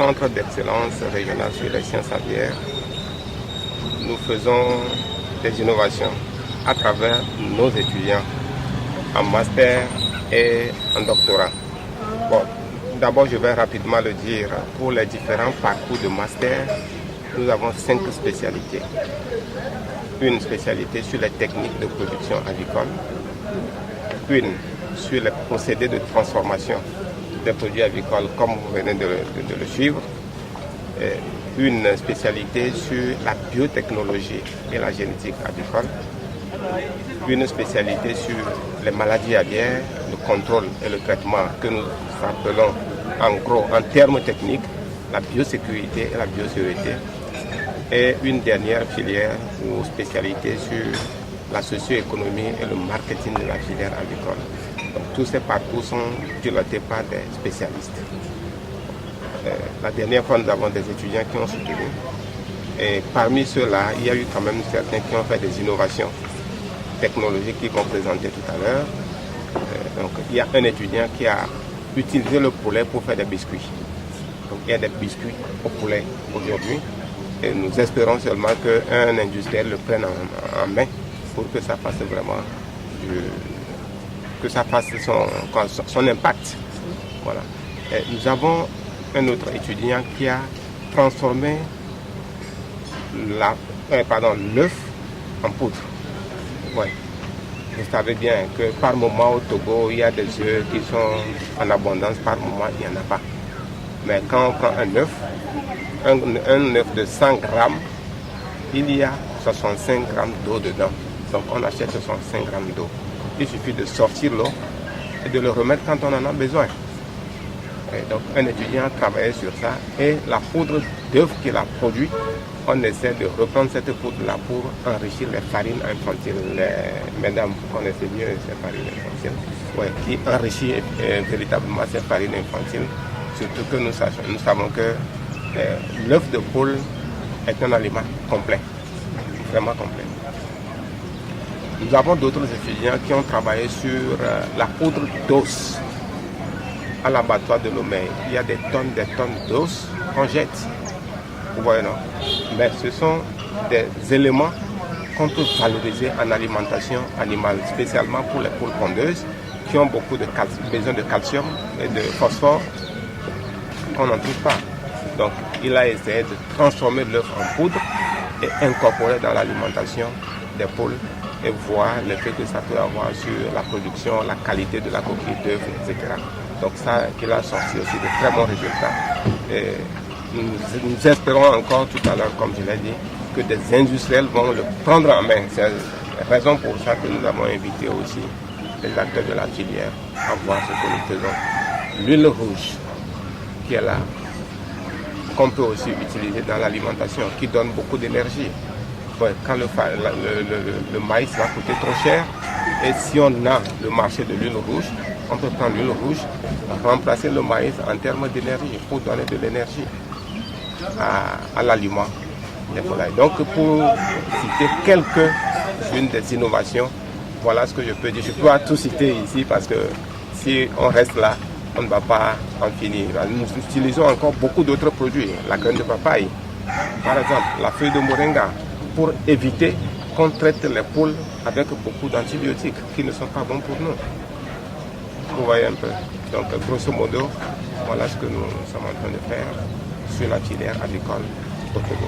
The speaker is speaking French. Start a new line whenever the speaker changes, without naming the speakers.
Centre d'excellence régional sur les sciences aviaires, nous faisons des innovations à travers nos étudiants en master et en doctorat. Bon, d'abord, je vais rapidement le dire. Pour les différents parcours de master, nous avons 5 spécialités. Une spécialité sur les techniques de production avicole, une sur les procédés de transformation des produits avicoles, comme vous venez de le suivre, une spécialité sur la biotechnologie et la génétique avicole, une spécialité sur les maladies aviaires, le contrôle et le traitement que nous appelons en gros, en termes techniques, la biosécurité et la biosécurité, et une dernière filière ou spécialité sur la socio-économie et le marketing de la filière avicole. Donc, tous ces parcours sont pilotés par des spécialistes. La dernière fois, nous avons des étudiants qui ont soutenu. Et parmi ceux-là, il y a eu quand même certains qui ont fait des innovations technologiques qu'ils vont présenter tout à l'heure. Donc, il y a un étudiant qui a utilisé le poulet pour faire des biscuits. Donc, il y a des biscuits au poulet aujourd'hui. Et nous espérons seulement qu'un industriel le prenne en main pour que ça fasse vraiment son impact. Voilà. Et nous avons un autre étudiant qui a transformé l'œuf en poudre. Ouais. Vous savez bien que par moment au Togo, il y a des œufs qui sont en abondance, par moment il n'y en a pas. Mais quand on prend un œuf, un œuf de 100 grammes, il y a 65 grammes d'eau dedans. Donc on achète 65 grammes d'eau. Il suffit de sortir l'eau et de le remettre quand on en a besoin. Et donc un étudiant a travaillé sur ça et la poudre d'œuf qu'il a produit, on essaie de reprendre cette poudre-là pour enrichir les farines infantiles. Mesdames, vous connaissez mieux ces farines infantiles, ouais, qui enrichit véritablement ces farines infantiles. Surtout que nous savons que l'œuf de poule est un aliment complet, vraiment complet. Nous avons d'autres étudiants qui ont travaillé sur la poudre d'os à l'abattoir de Lomé. Il y a des tonnes d'os qu'on jette. Vous voyez, non? Mais ce sont des éléments qu'on peut valoriser en alimentation animale, spécialement pour les poules pondeuses qui ont beaucoup de besoin de calcium et de phosphore qu'on n'en trouve pas. Donc, il a essayé de transformer l'œuf en poudre et incorporer dans l'alimentation des poules et voir l'effet que ça peut avoir sur la production, la qualité de la coquille d'œuf, etc. Donc ça, il a sorti aussi de très bons résultats. Et nous espérons encore tout à l'heure, comme je l'ai dit, que des industriels vont le prendre en main. C'est la raison pour ça que nous avons invité aussi les acteurs de la filière à voir ce que nous faisons. L'huile rouge qui est là, qu'on peut aussi utiliser dans l'alimentation, qui donne beaucoup d'énergie. Ouais, quand le maïs va coûter trop cher, et si on a le marché de l'huile rouge, on peut prendre l'huile rouge, remplacer le maïs en termes d'énergie, pour donner de l'énergie à l'aliment des volailles. Donc pour citer quelques-unes des innovations, voilà ce que je peux dire. Je ne peux pas tout citer ici parce que si on reste là, on ne va pas en finir. Nous utilisons encore beaucoup d'autres produits. La graine de papaye, par exemple, la feuille de moringa, pour éviter qu'on traite les poules avec beaucoup d'antibiotiques qui ne sont pas bons pour nous. Vous voyez un peu. Donc, grosso modo, voilà ce que nous sommes en train de faire sur la filière avicole au Togo.